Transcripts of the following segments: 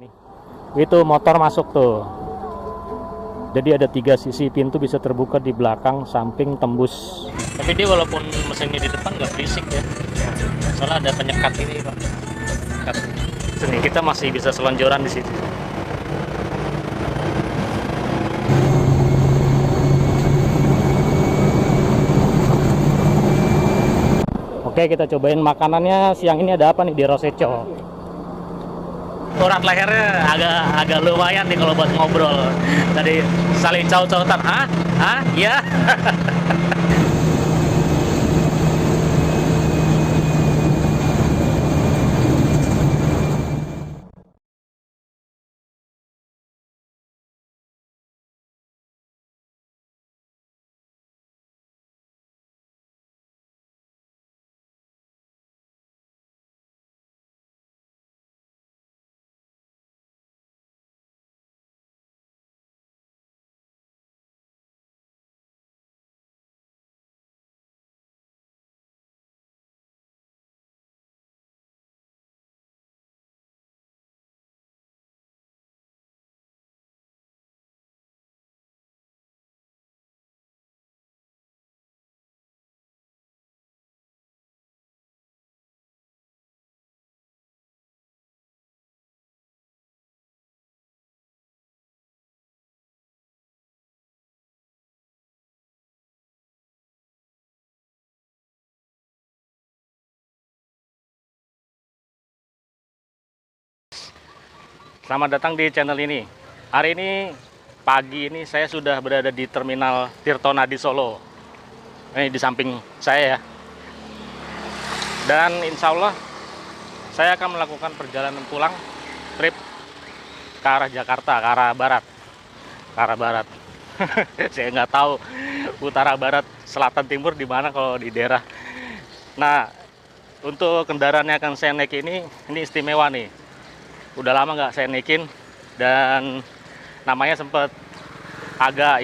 Ini itu motor masuk tuh, jadi ada 3 sisi pintu bisa terbuka di belakang, samping, tembus. Tapi dia walaupun mesinnya di depan nggak berisik ya, soalnya ada penyekat ini Pak. Penyekat. Sini kita masih bisa selonjoran di situ. Oke, kita cobain makanannya siang ini. Ada apa nih di Roseco? Urat lehernya agak lumayan nih kalau buat ngobrol. Tadi saling caut-cautan, iya. Selamat datang di channel ini. Hari ini pagi ini saya sudah berada di Terminal Tirtonadi Solo. Ini di samping saya ya. Dan insya Allah saya akan melakukan perjalanan pulang trip ke arah Jakarta, ke arah barat. Ke arah barat. Saya nggak tahu utara, barat, selatan, timur di mana kalau di daerah. Nah, untuk kendaraan yang akan saya naik ini istimewa nih. Udah lama nggak saya naikin dan namanya sempat agak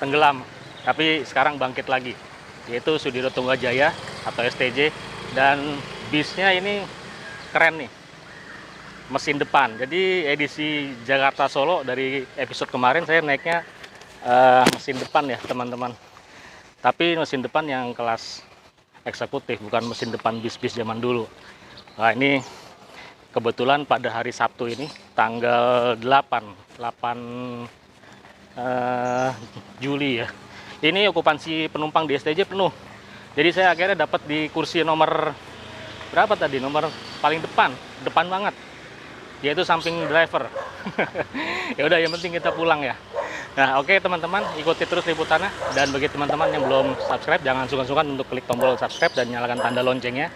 tenggelam, tapi sekarang bangkit lagi, yaitu Sudiro Tunggajaya atau STJ. Dan bisnya ini keren nih, mesin depan. Jadi edisi Jakarta Solo dari episode kemarin saya naiknya mesin depan ya teman-teman, tapi mesin depan yang kelas eksekutif, bukan mesin depan bis-bis zaman dulu. Nah, ini kebetulan pada hari Sabtu ini tanggal 8 Juli ya. Ini okupansi penumpang di STJ penuh. Jadi saya akhirnya dapat di kursi nomor berapa tadi? Nomor paling depan banget. Yaitu samping driver. Ya udah, yang penting kita pulang ya. Nah, oke teman-teman, ikuti terus liputannya. Dan bagi teman-teman yang belum subscribe, jangan sungkan-sungkan untuk klik tombol subscribe dan nyalakan tanda loncengnya,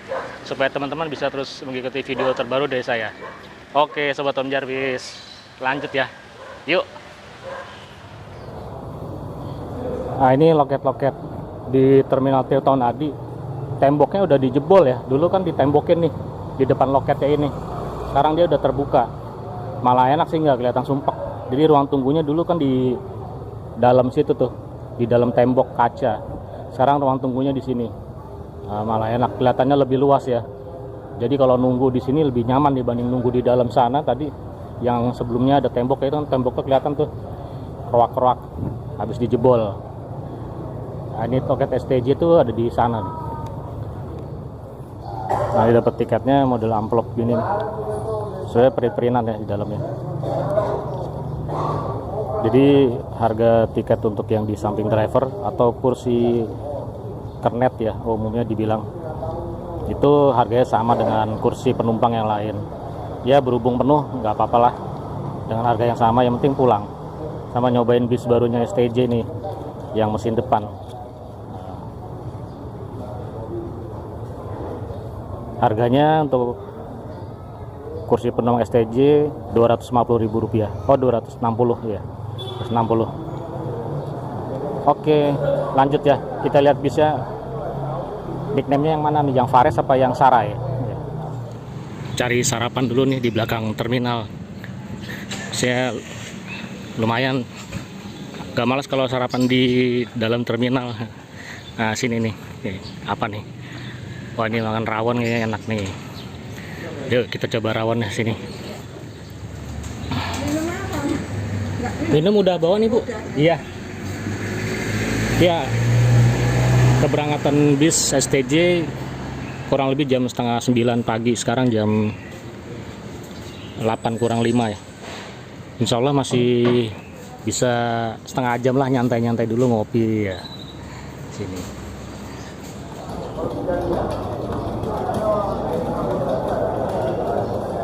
supaya teman-teman bisa terus mengikuti video terbaru dari saya. Oke Sobat Om Jarvis, lanjut ya, yuk. Nah, ini loket-loket di Terminal Tirtonadi. Temboknya udah dijebol ya, dulu kan ditembokin nih di depan loketnya ini. Sekarang dia udah terbuka, malah enak sih, nggak kelihatan sumpek. Jadi ruang tunggunya dulu kan di dalam situ tuh, di dalam tembok kaca. Sekarang ruang tunggunya di sini. Nah, malah enak, kelihatannya lebih luas ya. Jadi kalau nunggu di sini lebih nyaman dibanding nunggu di dalam sana. Tadi yang sebelumnya ada tembok itu kan, temboknya kelihatan tuh keruak-keruak habis dijebol. Nah, ini loket STJ tuh ada di sana nih. Nah, ini dapat tiketnya model amplop gini nih. Saya print-printan ya di dalamnya. Jadi harga tiket untuk yang di samping driver atau kursi kernet ya umumnya dibilang, itu harganya sama dengan kursi penumpang yang lain. Ya berhubung penuh nggak apa-apa lah, dengan harga yang sama, yang penting pulang. Sama nyobain bis barunya STJ nih yang mesin depan. Harganya untuk kursi penumpang STJ Rp250.000. Oh, 260 ya. 160. Oke, lanjut ya. Kita lihat bisnya. Nickname-nya yang mana nih? Yang Fares apa yang Sarah ya? Cari sarapan dulu nih di belakang terminal. Saya lumayan gak malas kalau sarapan di dalam terminal. Nah, sini nih. Oke, apa nih? Wah, ini makan rawon kayaknya enak nih. Yuk kita coba rawon sini. Minum apa? Enggak Minum udah bawa nih Bu? Iya. Ya. Keberangkatan bis STJ kurang lebih jam setengah 9 pagi. Sekarang jam 8 kurang 5 ya. Insya Allah masih bisa setengah jam lah, nyantai-nyantai dulu ngopi ya. Sini.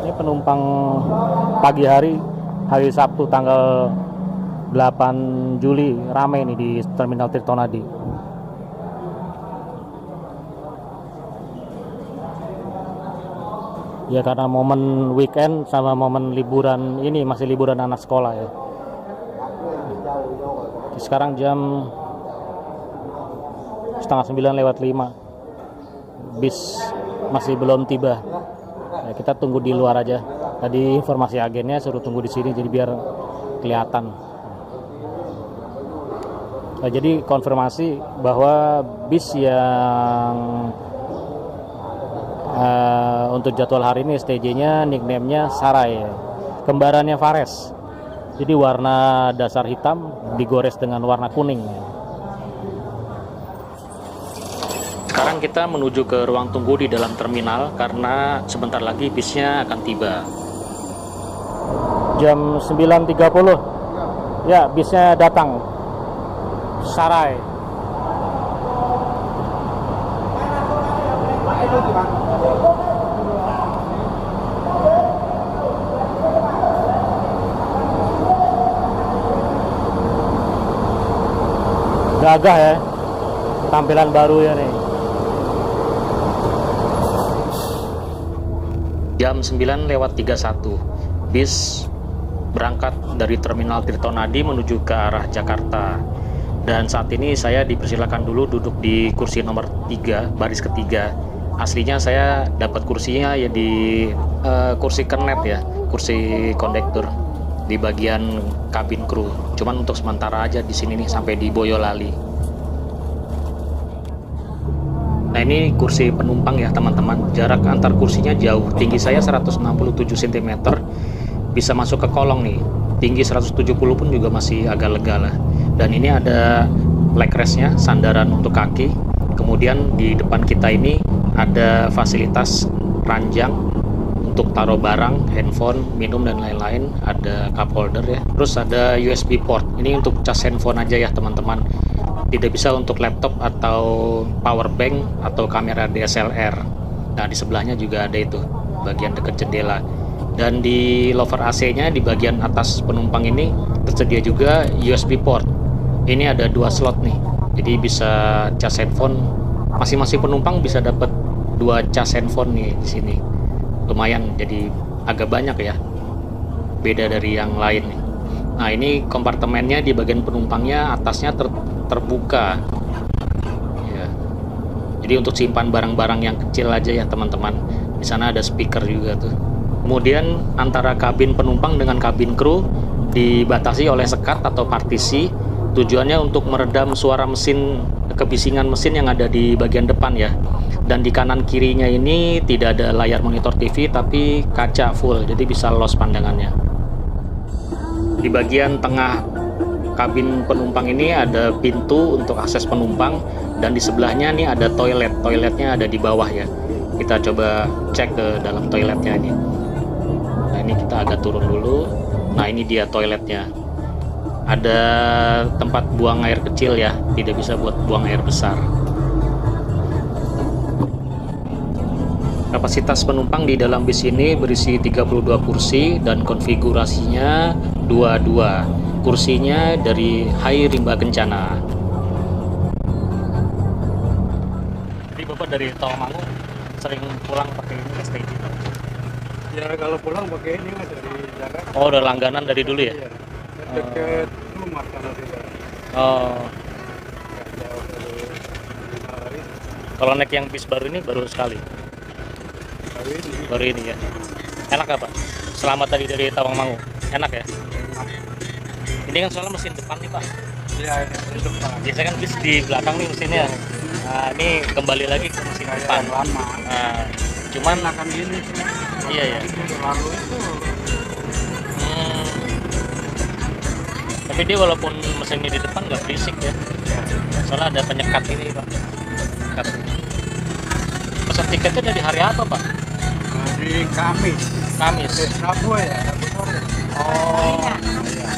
Ini penumpang pagi hari Sabtu tanggal 8 Juli ramai nih di Terminal Tirtonadi. Ya karena momen weekend sama momen liburan ini, masih liburan anak sekolah ya. Sekarang jam setengah 9 lewat 5. Bis masih belum tiba. Ya, kita tunggu di luar aja. Tadi informasi agennya suruh tunggu di sini jadi biar kelihatan. Nah, jadi konfirmasi bahwa bis yang untuk jadwal hari ini STJ-nya nickname-nya Sarai, kembarannya Fares. Jadi warna dasar hitam digores dengan warna kuning. Sekarang kita menuju ke ruang tunggu di dalam terminal karena sebentar lagi bisnya akan tiba. Jam 9.30. Ya, bisnya datang. Sarai. Gagah ya, tampilan baru ya nih. Jam 9 lewat 31, bis berangkat dari Terminal Tirtonadi menuju ke arah Jakarta. Dan saat ini saya dipersilakan dulu duduk di kursi nomor 3, baris ketiga. Aslinya saya dapat kursinya ya di kursi kernet ya, kursi kondektur di bagian kabin kru. Cuman untuk sementara aja di sini nih sampai di Boyolali. Nah ini kursi penumpang ya teman-teman. Jarak antar kursinya jauh. Tinggi saya 167 cm. Bisa masuk ke kolong nih. Tinggi 170 pun juga masih agak lega lah. Dan ini ada leg rest-nya, sandaran untuk kaki. Kemudian di depan kita ini ada fasilitas ranjang untuk taruh barang, handphone, minum dan lain-lain. Ada cup holder ya. Terus ada USB port. Ini untuk cas handphone aja ya teman-teman. Tidak bisa untuk laptop atau power bank atau kamera DSLR. Nah di sebelahnya juga ada itu bagian dekat jendela. Dan di lover AC-nya di bagian atas penumpang ini tersedia juga USB port. Ini ada 2 slot nih. Jadi bisa cas handphone. Masing-masing penumpang bisa dapat 2 cas handphone nih di sini. Lumayan, jadi agak banyak ya. Beda dari yang lain nih. Nah ini kompartemennya di bagian penumpangnya atasnya terbuka ya. Jadi untuk simpan barang-barang yang kecil aja ya teman-teman. Di sana ada speaker juga tuh. Kemudian antara kabin penumpang dengan kabin kru dibatasi oleh sekat atau partisi. Tujuannya untuk meredam suara mesin, kebisingan mesin yang ada di bagian depan ya. Dan di kanan kirinya ini tidak ada layar monitor TV tapi kaca full, jadi bisa los pandangannya. Di bagian tengah kabin penumpang ini ada pintu untuk akses penumpang, dan di sebelahnya nih ada toilet. Toiletnya ada di bawah ya. Kita coba cek ke dalam toiletnya ini. Nah ini kita agak turun dulu. Nah ini dia toiletnya. Ada tempat buang air kecil ya, tidak bisa buat buang air besar. Kapasitas penumpang di dalam bis ini berisi 32 kursi dan konfigurasinya 22. Kursinya dari Hai Rimba Kencana. Jadi Bapak dari Tawangmangu sering pulang pakai ini STJ? Ya kalau pulang pakai ini mas dari Jakarta. Oh udah langganan dari dulu ya? Iya. Dekat rumah kalau tidak. Oh. Nggak jauh dari hari. Kalau naik yang bis baru ini baru sekali? Baru ini ya. Enak gak Pak? Selamat tadi dari Tawangmangu. Enak ya? Ini kan soalnya mesin depan nih Pak. Iya, ini depan. Biasanya kan bis di belakang nih mesinnya. Nah ini kembali lagi ke mesin depan. Lama. Nah, Cuman enakan gini sih. iya ya. Lalu itu Hmm. Tapi dia walaupun mesinnya di depan nggak berisik ya. Soalnya ada penyekat ini Pak. Penyekat. Pesan tiketnya dari hari apa Pak? hari Kamis. Kamis. Rabu ya, Rabu sore. Oh, Iya.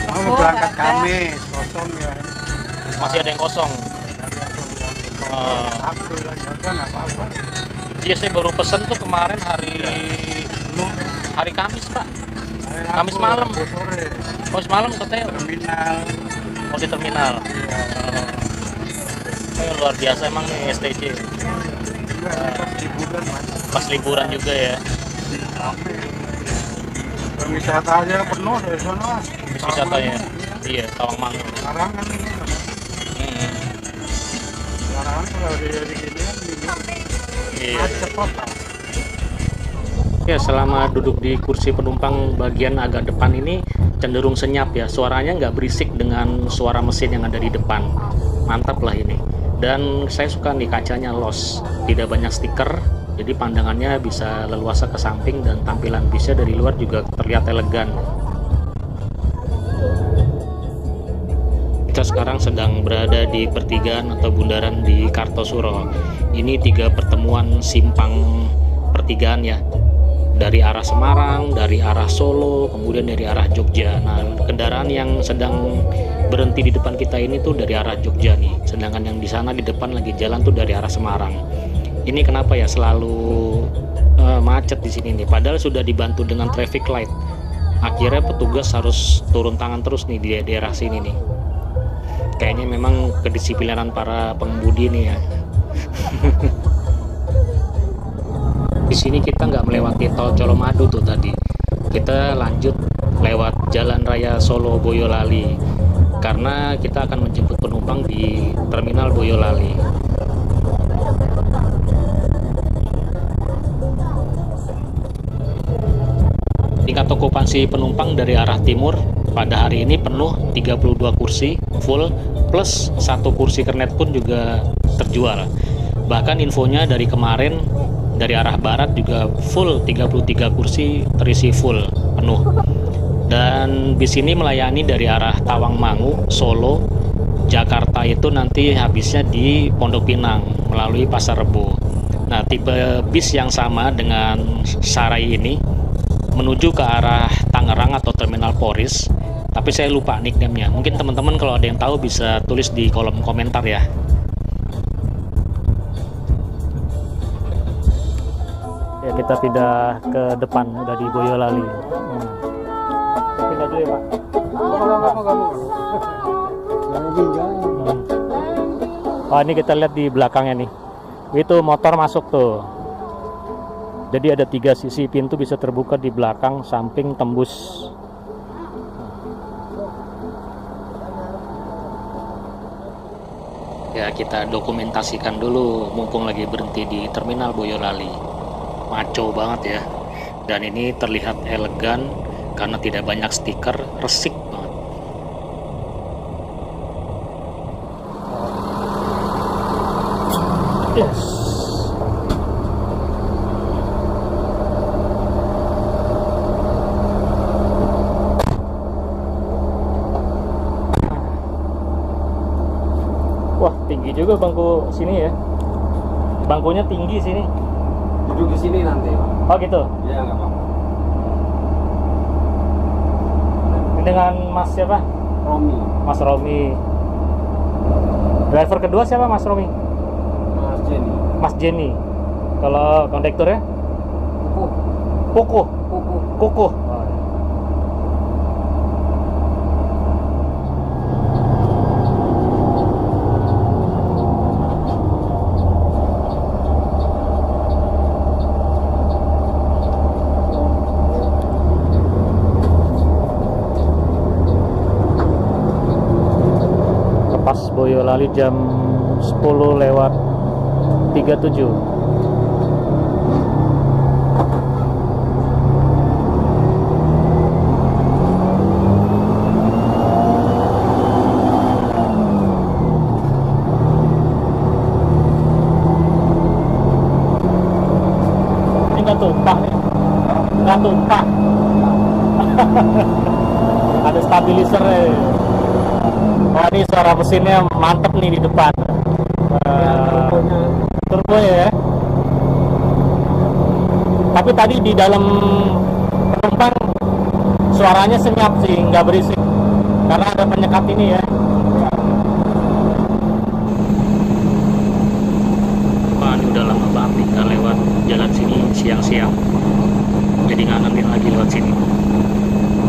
Mau berangkat Kamis, kosong ya. masih ada yang kosong. Oh. Sabtu lah, jaga nggak apa-apa. Iya saya baru pesen tuh kemarin hari Kamis Pak. Hari Kamis Rabu, malam. Rabu sore. Kamis malam katanya Terminal. mau di terminal. Luar biasa emang nih STJ. Juga pas liburan mas. Pas liburan juga ya. Rame. Berwisata aja penuh dari sana mas. Bis wisatanya. Iya, Tawangmangu. Sekarang kan ini. Hmm. Sekarang kalau dari gini kan Iya. cepat lah. Ya, selama duduk di kursi penumpang bagian agak depan ini cenderung senyap ya. Suaranya nggak berisik dengan suara mesin yang ada di depan. Mantap lah ini. Dan saya suka nih kacanya los, tidak banyak stiker, jadi pandangannya bisa leluasa ke samping dan tampilan bisnya dari luar juga terlihat elegan. Kita sekarang sedang berada di pertigaan atau bundaran di Kartosuro. Ini 3 pertemuan simpang pertigaan ya. Dari arah Semarang, dari arah Solo, kemudian dari arah Jogja. Nah, kendaraan yang sedang berhenti di depan kita ini tuh dari arah Jogja nih. Sedangkan yang di sana di depan lagi jalan tuh dari arah Semarang. Ini kenapa ya selalu macet di sini nih? Padahal sudah dibantu dengan traffic light. Akhirnya petugas harus turun tangan terus nih di daerah sini nih. Kayaknya memang kedisiplinan para pengemudi nih ya. Di sini kita nggak melewati tol Colomadu tuh tadi. Kita lanjut lewat Jalan Raya Solo Boyolali karena kita akan menjemput penumpang di Terminal Boyolali. Tingkat okupansi penumpang dari arah timur pada hari ini penuh 32 kursi full plus 1 kursi kernet pun juga terjual. Bahkan infonya dari kemarin dari arah barat juga full 33 kursi terisi full penuh. Dan bis ini melayani dari arah Tawangmangu, Solo, Jakarta itu nanti habisnya di Pondok Pinang melalui Pasar Rebo. Nah, tipe bis yang sama dengan Sarai ini menuju ke arah Tangerang atau Terminal Poris, tapi saya lupa nickname-nya. Mungkin teman-teman kalau ada yang tahu bisa tulis di kolom komentar ya. Ya, kita pindah ke depan, udah di Boyolali. Pindah dulu ya Pak. Oh, ini kita lihat di belakangnya nih. Itu motor masuk tuh. Jadi ada 3 sisi pintu bisa terbuka di belakang, samping, tembus. Ya, kita dokumentasikan dulu mumpung lagi berhenti di Terminal Boyolali. Maco banget ya. Dan ini terlihat elegan karena tidak banyak stiker, resik banget. Yes. Wah, tinggi juga bangku sini ya. Bangkunya tinggi sini. Duduk di sini nanti. Oh gitu. Ya nggak apa-apa. Ini dengan Mas siapa? Romi, Mas Romi. Driver kedua siapa Mas Romi? Mas Jenny, Mas Jenny. Kalau kondekturnya? Kuku, Kuku. Kuku. Kuku. Lepas Boyolali jam 10 lewat 37. tumpah. Ada stabilizer. Wah, ini suara mesinnya mantep nih di depan. Turbo ya. Tapi tadi di dalam penumpang suaranya senyap sih, nggak berisik karena ada penyekat ini ya. Wah, ini udah lama banget nih nggak lewat jalan sini siang-siang, jadi ngangenin lagi lewat sini.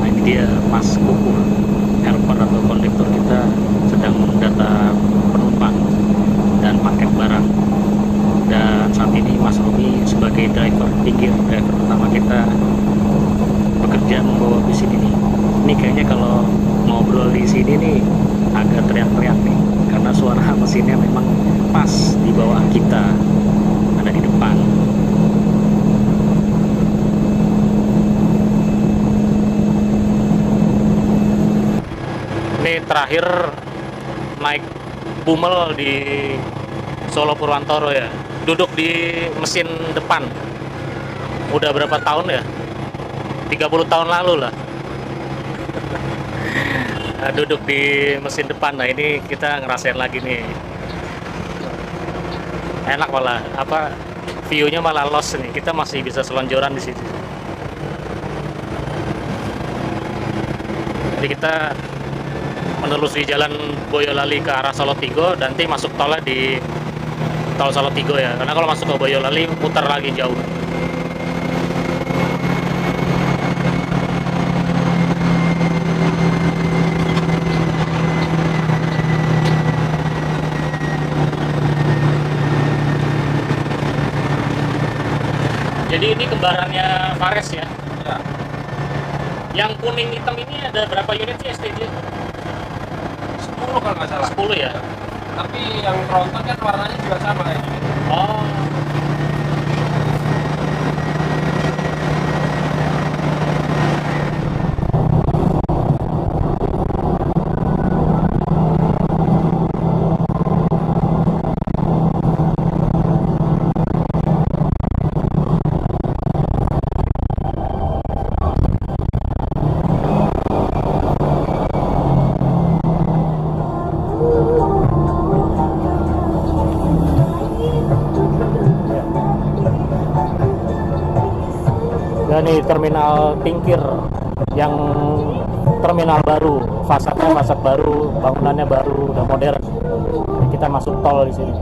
Nah, ini dia Mas Kuku, helper atau kondektur kita sedang mendata penumpang dan paket barang. Dan saat ini Mas Romi sebagai driver pinggir, driver pertama kita bekerja membawa bis ini nih. Ini kayaknya kalau ngobrol di sini nih agak teriak-teriak nih, karena suara mesinnya memang pas di bawah kita, ada di depan. Ini terakhir naik Bumel di Solo Purwantoro ya, duduk di mesin depan. Udah berapa tahun ya? 30 tahun lalu lah. Nah, duduk di mesin depan. Nah, ini kita ngerasain lagi nih. Enak malah, apa, view-nya malah lost nih. Kita masih bisa selonjoran di situ. Jadi kita menelusuri jalan Boyolali ke arah Solotigo, nanti masuk tolnya di tol Solotigo ya. Karena kalau masuk ke Boyolali putar lagi jauh. Jadi ini kembarannya Fares ya? Ya. Yang kuning hitam ini ada berapa unit sih STJ? 10 kalau nggak salah. 10 ya? Tapi yang tronton kan warnanya juga sama kayak gini. Oh, dan nih terminal Tingkir yang terminal baru, fasadnya fasad baru, bangunannya baru, udah modern. Jadi kita masuk tol di sini.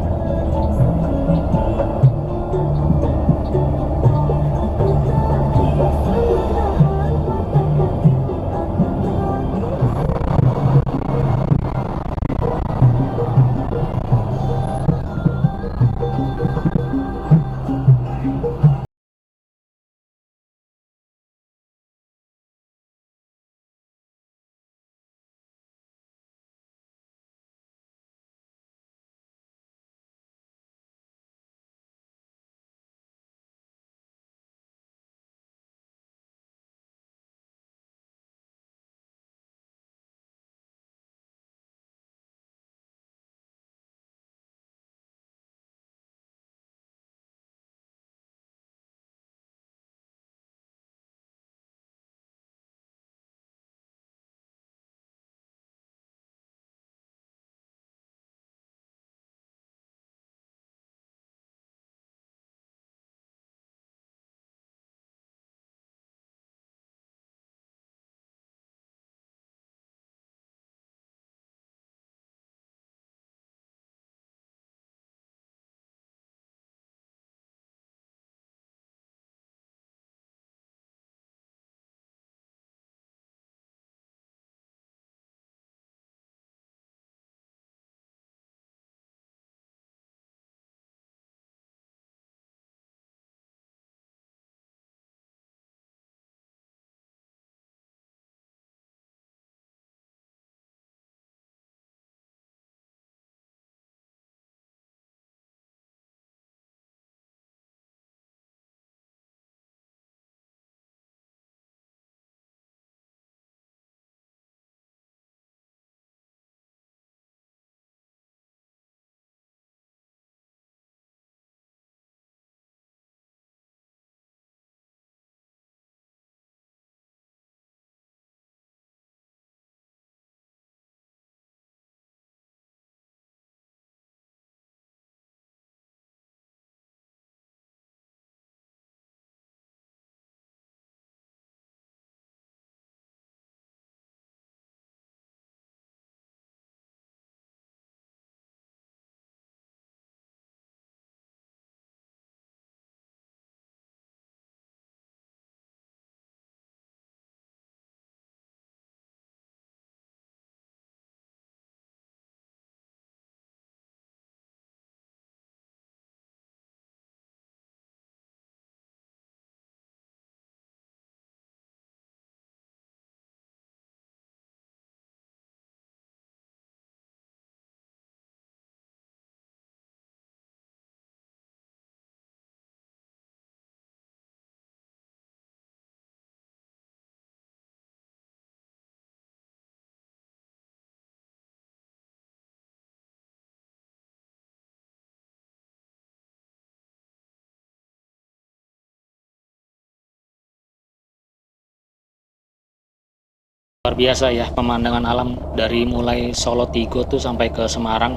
Luar biasa ya pemandangan alam dari mulai Solo Tigo tuh sampai ke Semarang.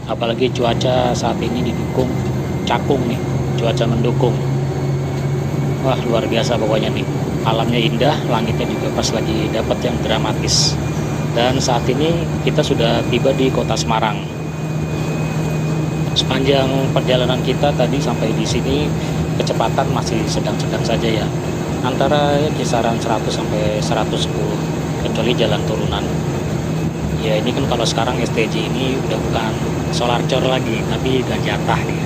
Apalagi cuaca saat ini didukung cakung nih, cuaca mendukung. Wah luar biasa pokoknya nih. Alamnya indah, langitnya juga pas lagi dapat yang dramatis. Dan saat ini kita sudah tiba di kota Semarang. Sepanjang perjalanan kita tadi sampai di sini kecepatan masih sedang-sedang saja ya. Antara kisaran 100 sampai 110 kecuali jalan turunan. Ya ini kan kalau sekarang STJ ini udah bukan solar cor lagi tapi ganjatah nih.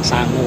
Sangu.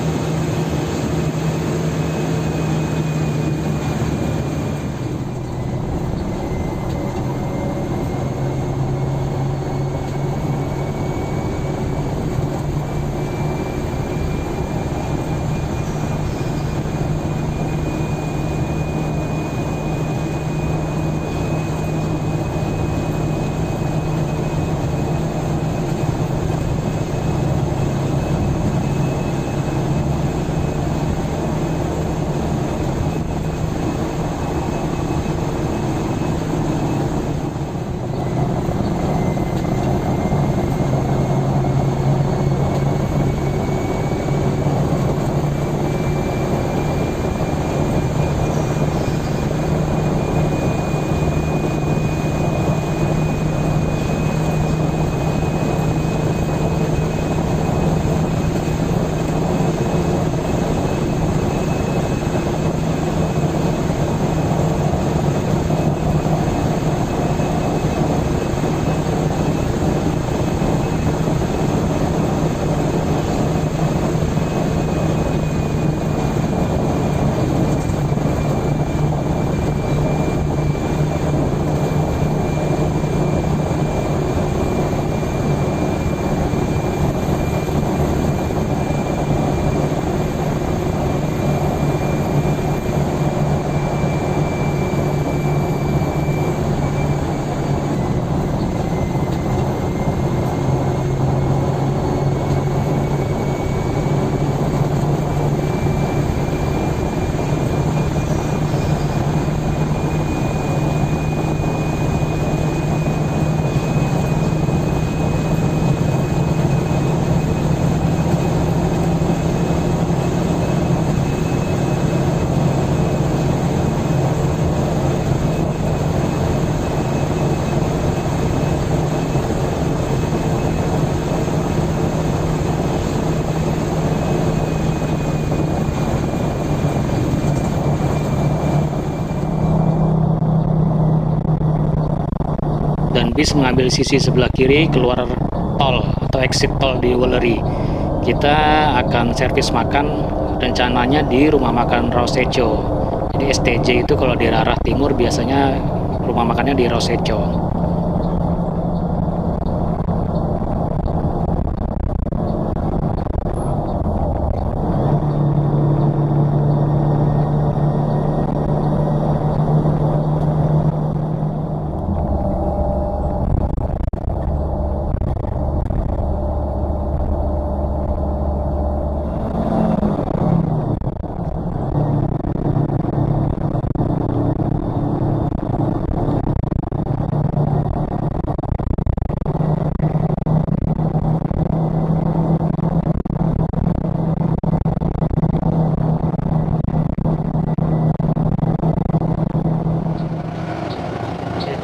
Dan bis mengambil sisi sebelah kiri keluar tol atau exit tol di Wuleri. Kita akan servis makan rencananya di rumah makan Rosecho. Jadi STJ itu kalau di arah timur biasanya rumah makannya di Rosecho.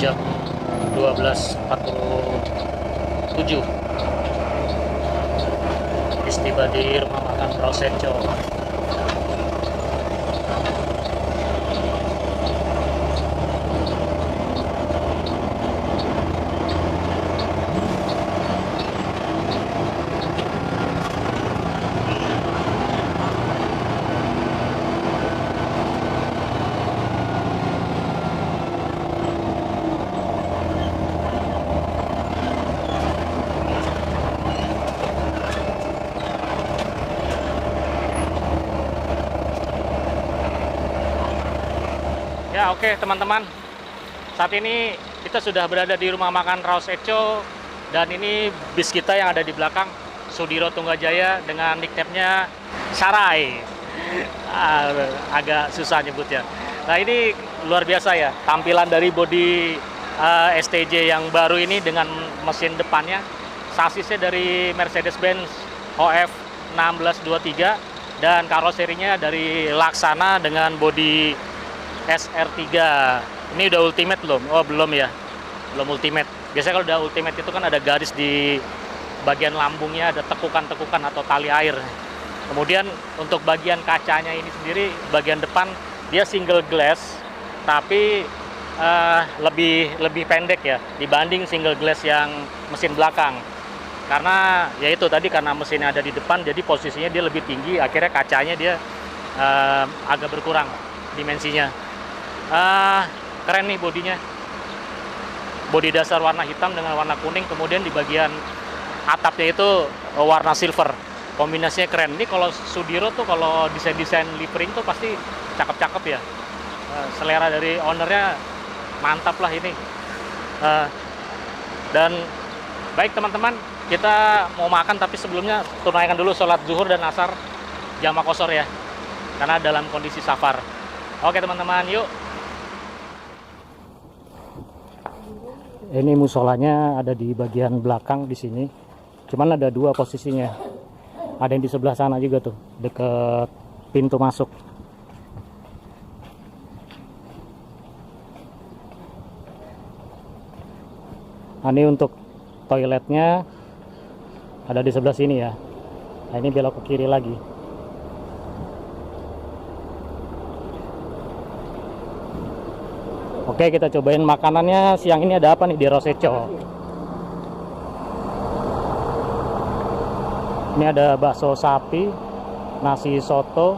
Jam 12.47 tiba di rumah makan Rosecho. Ya oke teman-teman, saat ini kita sudah berada di rumah makan Rosecho dan ini bis kita yang ada di belakang Sudiro Tunggajaya dengan nickname-nya Sarai. Agak susah nyebutnya. Nah ini luar biasa ya, tampilan dari bodi STJ yang baru ini dengan mesin depannya, sasisnya dari Mercedes-Benz OF 1623 dan karoserinya dari Laksana dengan bodi SR3. Ini udah ultimate belum? Oh belum ya, belum ultimate. Biasanya kalau udah ultimate itu kan ada garis di bagian lambungnya, ada tekukan-tekukan atau tali air. Kemudian untuk bagian kacanya ini sendiri, bagian depan dia single glass, tapi lebih pendek ya dibanding single glass yang mesin belakang. Karena ya itu tadi, karena mesinnya ada di depan, jadi posisinya dia lebih tinggi, akhirnya kacanya dia agak berkurang dimensinya. Keren nih bodinya. Bodi dasar warna hitam dengan warna kuning, kemudian di bagian atapnya itu warna silver. Kombinasinya keren. Ini kalau Sudiro tuh kalau desain-desain livery tuh pasti cakep-cakep ya. Selera dari ownernya mantap lah ini. Dan baik teman-teman, kita mau makan tapi sebelumnya tunaikan dulu sholat zuhur dan asar jamaah qashar ya. Karena dalam kondisi safar. Oke teman-teman, yuk. Ini musolanya ada di bagian belakang di sini. Cuman ada dua posisinya. Ada yang di sebelah sana juga tuh, deket pintu masuk. Nah, ini untuk toiletnya ada di sebelah sini ya. Nah, ini belok ke kiri lagi. Oke, kita cobain makanannya siang ini. Ada apa nih di Rosecho? Ini ada bakso sapi, nasi soto.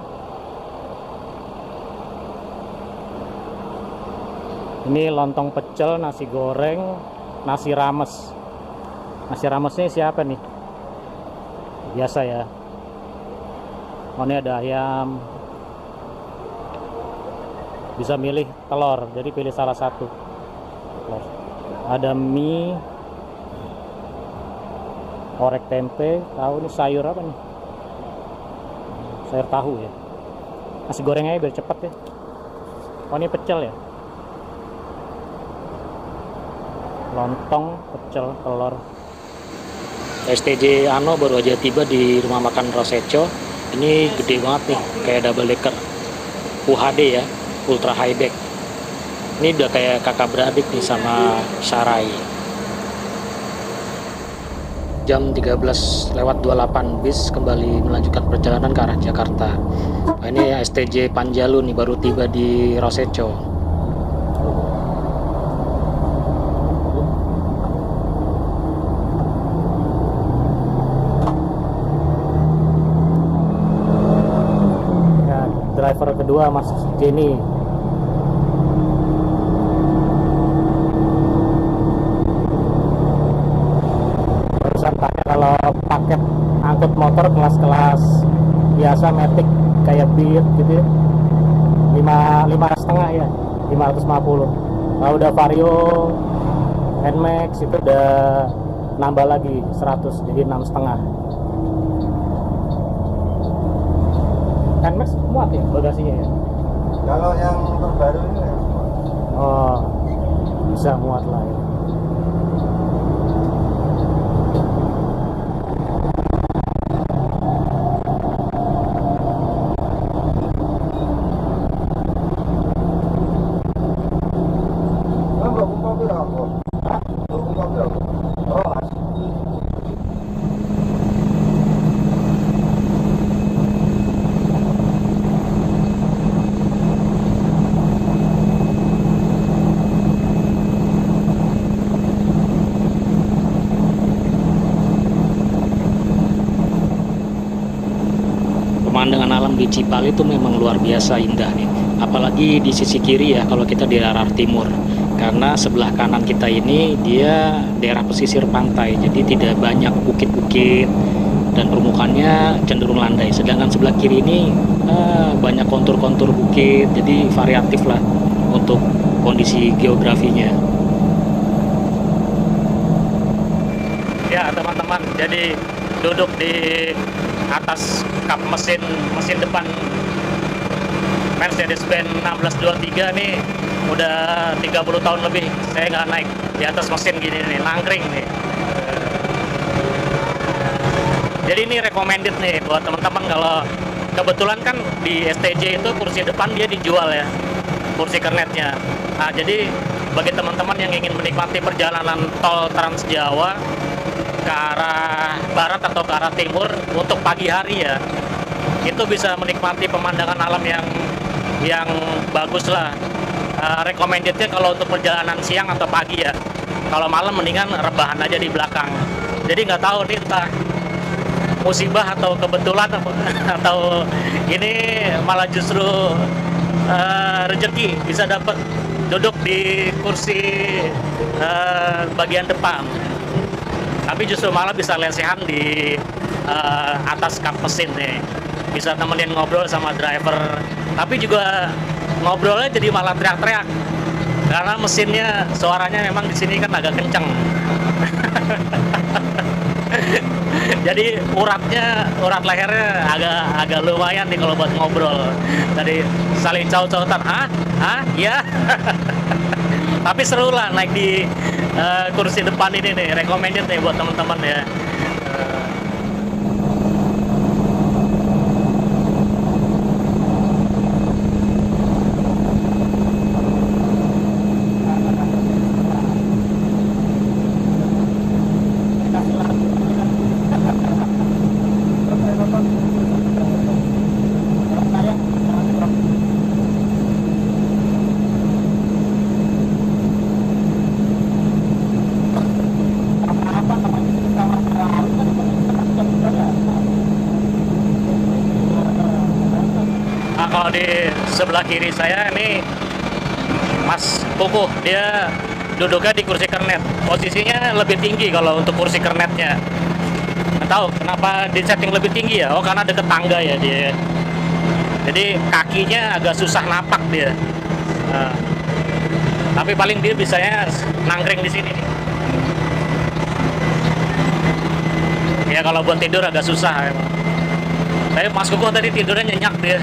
Ini lontong pecel, nasi goreng, nasi rames. Nasi ramesnya siapa nih? Biasa ya. Oh, ini ada ayam. Bisa milih telur, jadi pilih salah satu. Ada mie, orek tempe, tahu ini sayur apa nih? Sayur tahu ya. Nasi goreng aja biar cepet ya. Oh, ini pecel ya. Lontong, pecel, telur. STJ Ano baru aja tiba di rumah makan Rosecho. Ini gede banget nih, kayak double decker. UHD ya, ultra high deck. Ini udah kayak kakak beradik nih sama Sarai. Jam 13:28 bis kembali melanjutkan perjalanan ke arah Jakarta. Nah, ini STJ Panjalu nih baru tiba di Rosecho. Driver kedua Mas Jenny. Barusan tanya kalau paket angkut motor kelas-kelas biasa Matic kayak Beat gitu ya, 5,5 ya, 550. Kalau udah Vario NMAX itu udah nambah lagi 100 jadi 6,5. NMAX muat ya bagasinya ya? Kalau yang terbaru ini ya. Oh, bisa muat lah ya. Pemandangan alam di Cipali itu memang luar biasa indah nih. Apalagi di sisi kiri ya kalau kita di arah timur. Karena sebelah kanan kita ini dia daerah pesisir pantai. Jadi tidak banyak bukit-bukit dan permukaannya cenderung landai. Sedangkan sebelah kiri ini banyak kontur-kontur bukit. Jadi variatif lah untuk kondisi geografinya. Ya teman-teman, jadi duduk di atas kap mesin depan Mercedes-Benz 1623 nih udah 30 tahun lebih saya nggak naik di atas mesin gini nih, nangkring nih. Jadi ini recommended nih buat teman-teman kalau kebetulan kan di STJ itu kursi depan dia dijual ya, kursi kernetnya. Nah, jadi bagi teman-teman yang ingin menikmati perjalanan tol Trans Jawa ke arah barat atau ke arah timur untuk pagi hari ya, itu bisa menikmati pemandangan alam yang bagus lah. Recommendednya kalau untuk perjalanan siang atau pagi ya. Kalau malam mendingan rebahan aja di belakang. Jadi nggak tahu nih entah musibah atau kebetulan atau ini malah justru rezeki bisa dapat duduk di kursi bagian depan. Tapi justru malah bisa lesehan di atas kap mesin nih. Bisa temenin ngobrol sama driver. Tapi juga ngobrolnya jadi malah teriak-teriak. Karena mesinnya suaranya memang di sini kan agak kenceng. Jadi urat lehernya agak lumayan nih kalau buat ngobrol. Jadi saling caut-cautan, ya. Tapi seru lah naik di kursi depan ini nih, recommended nih buat teman-teman ya. Nah, kalau di sebelah kiri saya ini Mas Kukuh, dia duduknya di kursi kernet. Posisinya lebih tinggi kalau untuk kursi kernetnya. Nggak tahu kenapa di setting lebih tinggi ya. Oh, karena deket tangga ya dia. Jadi kakinya agak susah napak dia. Nah, tapi paling dia bisanya nangkring di sini nih. Ya kalau buat tidur agak susah emang. Tapi Mas Kukuh tadi tidurnya nyenyak dia.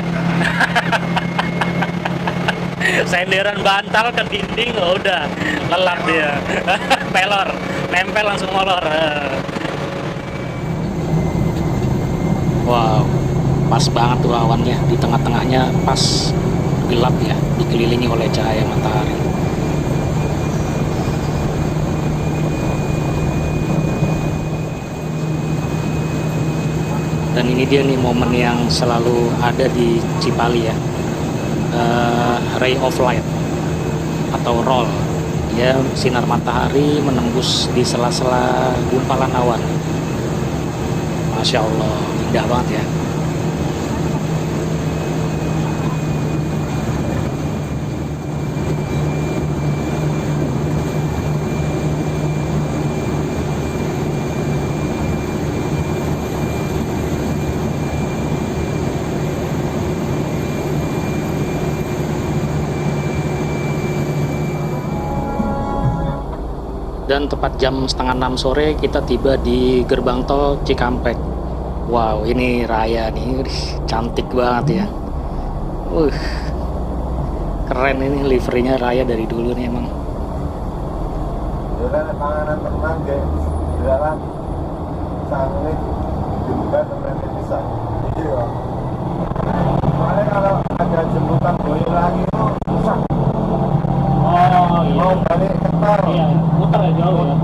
Senderan bantal ke dinding, udah lelap dia. Pelor, nempel langsung molor. Wow, pas banget tuh awannya, di tengah-tengahnya pas gelap ya, dikelilingi oleh cahaya matahari. Dan ini dia nih momen yang selalu ada di Cipali ya, ray of light atau roll. Ya, sinar matahari menembus di sela-sela gumpalan awan. Masya Allah, indah banget ya. Dan tepat jam setengah 6 sore kita tiba di gerbang tol Cikampek. Wow, ini raya nih, cantik banget ya. Keren ini liverynya raya dari dulu nih emang. Jalan panganan tenang guys, jalan sangit juga temen bisa. Iya. Soalnya kalau ada jemputan boy lagi itu susah. Oh iya. Mau balik kentar. Iya, muter ya jauh ya.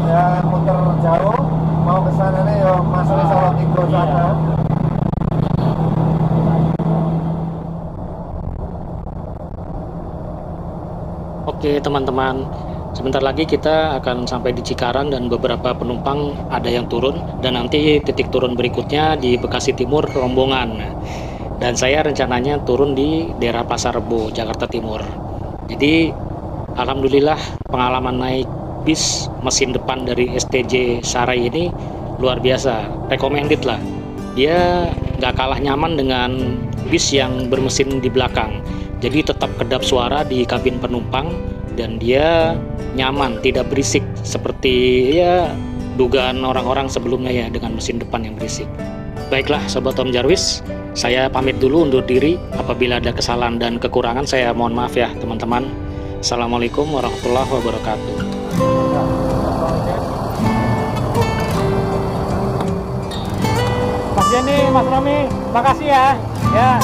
Ya muter jauh, mau ke sana nih yo masalah Solo Tigo sana. Oke teman-teman, sebentar lagi kita akan sampai di Cikarang dan beberapa penumpang ada yang turun, dan nanti titik turun berikutnya di Bekasi Timur rombongan. Dan saya rencananya turun di daerah Pasar Rebo, Jakarta Timur. Jadi alhamdulillah pengalaman naik bis mesin depan dari STJ Sarai ini luar biasa, recommended lah. Dia nggak kalah nyaman dengan bis yang bermesin di belakang. Jadi tetap kedap suara di kabin penumpang dan dia nyaman, tidak berisik seperti ya dugaan orang-orang sebelumnya ya dengan mesin depan yang berisik. Baiklah Sobat Tom Jarvis, Saya pamit dulu undur diri. Apabila ada kesalahan dan kekurangan, saya mohon maaf ya teman-teman. Assalamualaikum warahmatullahi wabarakatuh. Mas Jenny, Mas Romi, makasih ya. Ya.